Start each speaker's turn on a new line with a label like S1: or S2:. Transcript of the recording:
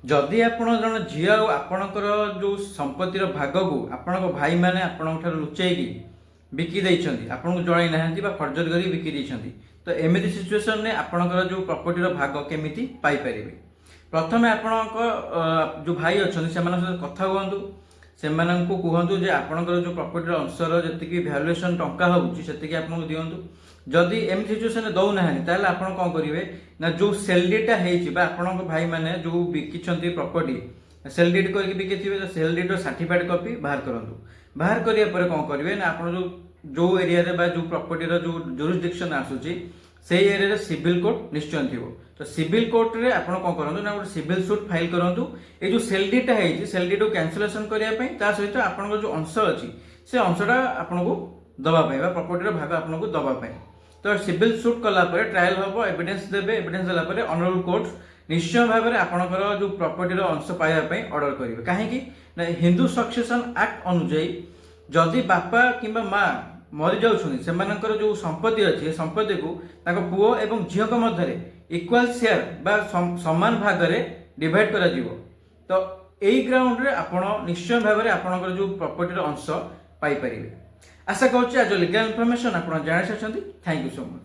S1: जदि आपण जन झी आपणकर जो संपत्तिर भाग को आपण भाई मैंने आपण लुचेकी बिकी आपन को जन ना फर्जरी कर बिकी तो एमती सिचुएसन में आपणकर जो प्रॉपर्टी भाग केमी पाइपर प्रथम आपण जो भाई अच्छा से कथा कहतु से कहतु जे आपणकर जो प्रॉपर्टी अंशर जी भैल्युएसन टंका होती आपको दिंतु जदि एम सिचुएसन दौना ताल आप कौन करेंगे ना जो सेल डीटा आपण भाई मैंने जो बिकी प्रॉपर्टी सेल डीड करके बिकी थे सेल डीड सर्टिफाइड कॉपी बाहर करूँ बाहर कराया कौन करेंगे ना आप जो एरिया जो प्रॉपर्टी जो जुरिसडिक्शन आसूची से एरिया सिविल कोर्ट निश्चय थी तो सिविल कोर्ट रे आप कौन करूँ ना गोटे सिविल सुट फाइल करूँ ये जो सेल डीटा है सेल डीड को कैंसलेशन करने सहित आप जो अंश अच्छी से अंशटा आपन को दवाई प्रॉपर्टी भाग आपन को दवाई तो सिविल सुट कलापर ट्रायल हम एविडेंस देवे एविडेंस देला ऑनरेबल कोर्ट निश्चय भाव में आपणकर जो प्रॉपर्टी अंश पाइबापी ऑर्डर करेंगे कहीं हिंदू सक्सेसन एक्ट अनुजाई जदि बापा कि माँ मरी जाऊँच जो संपत्ति अच्छी संपत्ति को पुओ एवं झील मध्य इक्वाल शेयर बा समान भाग में डिवाइड करा तो यही ग्राउंड रे आपण निश्चय भाव में आपणकर जो प्रॉपर्टी अंश पाइपर आशा करुच्ची आज लीगल इनफॉरमेशन आप जानी सारी थैंक यू सो मच।